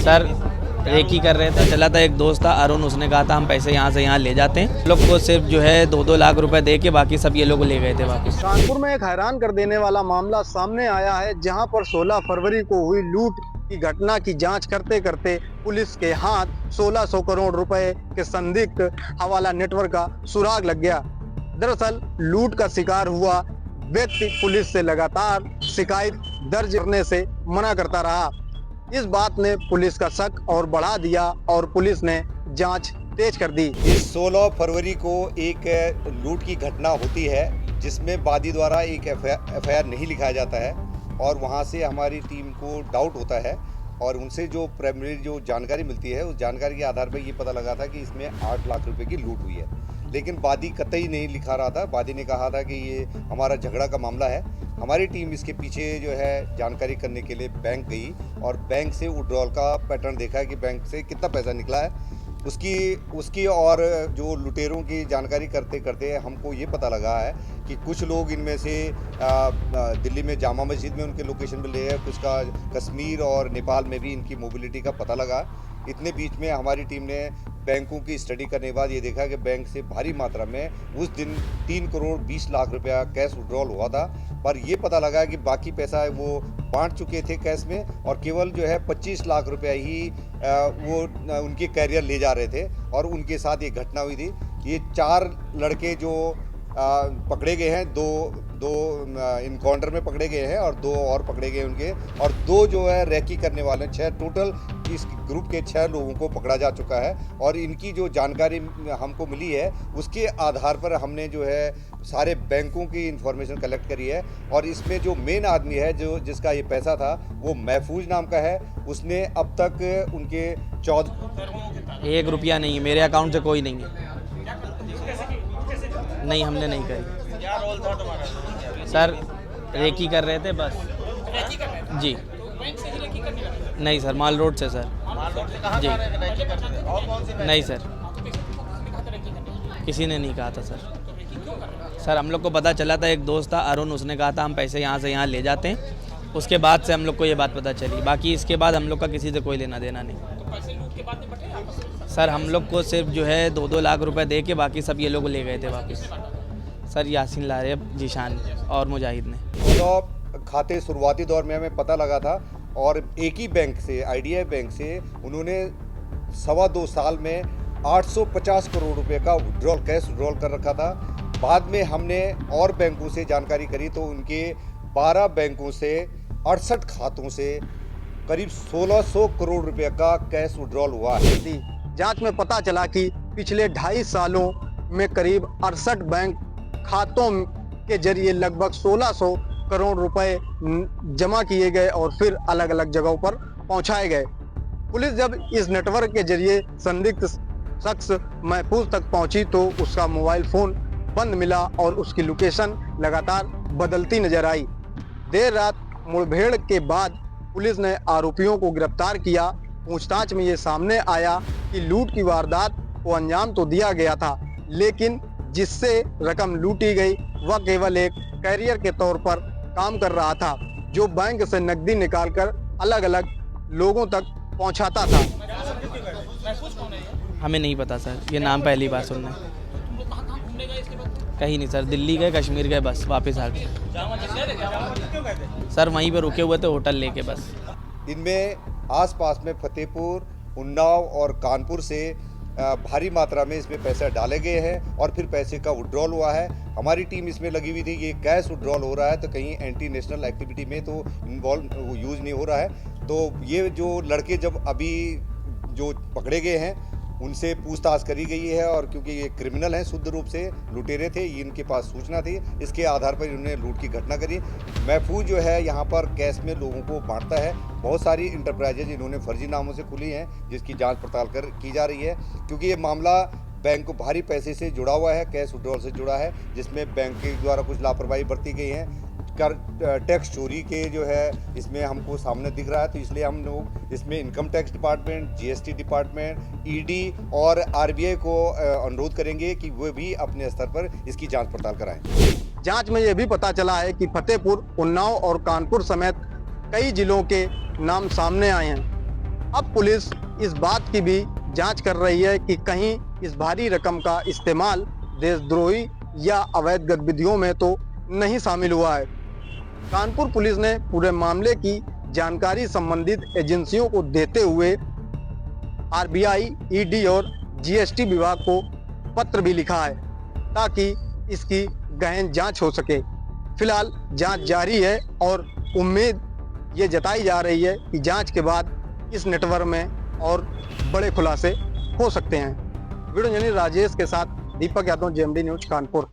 Sir recce कर रहे थे, चला था एक दोस्त था अरुण, उसने कहा था हम पैसे यहाँ से यहाँ ले जाते हैं। लोग को सिर्फ जो है 2-2 लाख रुपए दे के बाकी सब ये लोग ले गए थे वापस। कानपुर में एक हैरान कर देने वाला मामला सामने आया है, जहां पर 16 फरवरी को हुई लूट की घटना की जांच करते करते पुलिस के हाथ 1600 करोड़ रुपए के संदिग्ध हवाला नेटवर्क का सुराग लग गया। दरअसल लूट का शिकार हुआ व्यक्ति पुलिस से लगातार शिकायत दर्ज करने से मना करता रहा। इस बात ने पुलिस का शक और बढ़ा दिया और पुलिस ने जांच तेज कर दी। इस 16 फरवरी को एक लूट की घटना होती है जिसमें वादी द्वारा एक एफआईआर नहीं लिखाया जाता है और वहां से हमारी टीम को डाउट होता है और उनसे जो प्राइमरी जो जानकारी मिलती है उस जानकारी के आधार पर ये पता लगा था कि इसमें 8 लाख रुपए की लूट हुई है। लेकिन वादी कतई नहीं लिखा रहा था। वादी ने कहा था कि ये हमारा झगड़ा का मामला है। हमारी टीम इसके पीछे जो है जानकारी करने के लिए बैंक गई और बैंक से विड्रॉल का पैटर्न देखा है कि बैंक से कितना पैसा निकला है। उसकी और जो लुटेरों की जानकारी करते करते हमको ये पता लगा है कि कुछ लोग इनमें से दिल्ली में जामा मस्जिद में उनके लोकेशन मिले हैं, कुछ का कश्मीर और नेपाल में भी इनकी मोबिलिटी का पता लगा। इतने बीच में हमारी टीम ने बैंकों की स्टडी करने के बाद ये देखा कि बैंक से भारी मात्रा में उस दिन 3 करोड़ 20 लाख रुपया कैश विड्रॉल हुआ था। पर ये पता लगा कि बाकी पैसा वो बांट चुके थे कैश में और केवल जो है 25 लाख रुपया ही वो उनके कैरियर ले जा रहे थे और उनके साथ ये घटना हुई थी। ये 4 लड़के जो पकड़े गए हैं, दो इनकाउंटर में पकड़े गए हैं और 2 और पकड़े गए उनके, और 2 जो है रैकी करने वाले 6 टोटल इस ग्रुप के 6 लोगों को पकड़ा जा चुका है। और इनकी जो जानकारी हमको मिली है उसके आधार पर हमने जो है सारे बैंकों की इंफॉर्मेशन कलेक्ट करी है और इसमें जो मेन आदमी है जो जिसका ये पैसा था वो महफूज नाम का है। उसने अब तक उनके 14 1 रुपया नहीं है मेरे अकाउंट से, कोई नहीं है। नहीं, हमने नहीं करी। क्या रोल था तुम्हारा? सर रेकी कर रहे थे बस। रेकी कर रहे थे? जी। तो बैंक से ही रेकी करने लगे? नहीं सर, माल रोड से सर। माल रोड से कहाँ जी। जा रहे थे रेकी करते थे? और कौन सी बैंक? नहीं सर, किसने कहा था रेकी करने? किसी ने नहीं कहा था सर। तो रेकी क्यों कर रहे थे? सर हम लोग को पता चला था, एक दोस्त था अरुण, उसने कहा था हम पैसे यहाँ से यहाँ ले जाते हैं। उसके बाद से हम लोग को ये बात पता चली। बाकी इसके बाद हम लोग का किसी से कोई लेना देना नहीं। तो पैसे लूट के बाद में बटे आपस में? सर हम लोग को सिर्फ जो है 2-2 लाख रुपए दे के बाकी सब ये लोग ले गए थे वापस। सर यासीन लारे, जीशान और मुजाहिद ने। तो खाते शुरुआती दौर में हमें पता लगा था और एक ही बैंक से, आईडीआई बैंक से, उन्होंने 2.25 साल में 850 करोड़ रुपए का विड्रॉल कैश विड्रॉल कर रखा था। बाद में हमने और बैंकों से जानकारी करी तो उनके 12 बैंकों से 68 खातों से करीब 1600 करोड़ रुपए का कैश विड्रॉल हुआ है। जांच में पता चला कि पिछले 2.5 सालों में करीब 68 बैंक खातों के जरिए लगभग 1600 करोड़ रुपए जमा किए गए और फिर अलग अलग जगहों पर पहुंचाए गए। पुलिस जब इस नेटवर्क के जरिए संदिग्ध शख्स महफूज तक पहुंची तो उसका मोबाइल फोन बंद मिला और उसकी लोकेशन लगातार बदलती नजर आई। देर रात मुठभेड़ के बाद पुलिस ने आरोपियों को गिरफ्तार किया। पूछताछ में ये सामने आया कि लूट की वारदात को अंजाम तो दिया गया था, लेकिन जिससे रकम लूटी गई वह केवल एक कैरियर के तौर पर काम कर रहा था, जो बैंक से नकदी निकालकर अलग अलग लोगों तक पहुंचाता था। महफूज कौन है ये? हमें नहीं पता सर, ये नाम पहली बार सुनना है। तो तुम लोग कहाँ घूमने गए इसके बाद? कहीं नहीं सर, दिल्ली गए, कश्मीर गए, बस वापस आ गए। जामा मस्जिद गए थे? जामा मस्जिद क्यों गए थे? सर वहीं पे रुके हुए थे होटल लेके बस। इनमें आसपास में फतेहपुर, उन्नाव और कानपुर से भारी मात्रा में इसमें पैसा डाले गए हैं और फिर पैसे का विड्रॉल हुआ है। हमारी टीम इसमें लगी हुई थी। ये कैश विड्रॉल हो रहा है तो कहीं एंटी नेशनल एक्टिविटी में तो इन्वॉल्व यूज़ नहीं हो रहा है। तो ये जो लड़के जब अभी जो पकड़े गए हैं उनसे पूछताछ करी गई है और क्योंकि ये क्रिमिनल हैं, शुद्ध रूप से लुटेरे थे, इनके पास सूचना थी, इसके आधार पर इन्होंने लूट की घटना करी। महफूज जो है यहाँ पर कैश में लोगों को बांटता है। बहुत सारी इंटरप्राइजेज इन्होंने फर्जी नामों से खुली हैं जिसकी जांच पड़ताल की जा रही है, क्योंकि ये मामला बैंक को भारी पैसे से जुड़ा हुआ है, कैश विड्रॉल से जुड़ा है, जिसमें बैंक के द्वारा कुछ लापरवाही बरती गई है। टैक्स चोरी के जो है इसमें हमको सामने दिख रहा है, तो इसलिए हम लोग इसमें income tax department, GST department, ED और आरबीआई को अनुरोध करेंगे कि वो भी अपने स्तर पर इसकी जांच पड़ताल कराएं। जांच में यह भी पता चला है कि फतेहपुर, उन्नाव और कानपुर समेत कई जिलों के नाम सामने आए हैं। अब पुलिस इस बात की भी जांच कर रही है कि कहीं इस भारी रकम का इस्तेमाल देशद्रोही या अवैध गतिविधियों में तो नहीं शामिल हुआ है। कानपुर पुलिस ने पूरे मामले की जानकारी संबंधित एजेंसियों को देते हुए आरबीआई, ईडी और जीएसटी विभाग को पत्र भी लिखा है ताकि इसकी गहन जांच हो सके। फिलहाल जांच जारी है और उम्मीद ये जताई जा रही है कि जांच के बाद इस नेटवर्क में और बड़े खुलासे हो सकते हैं। वीडियो जर्नलिस्ट राजेश के साथ दीपक यादव, जेएमडी न्यूज कानपुर।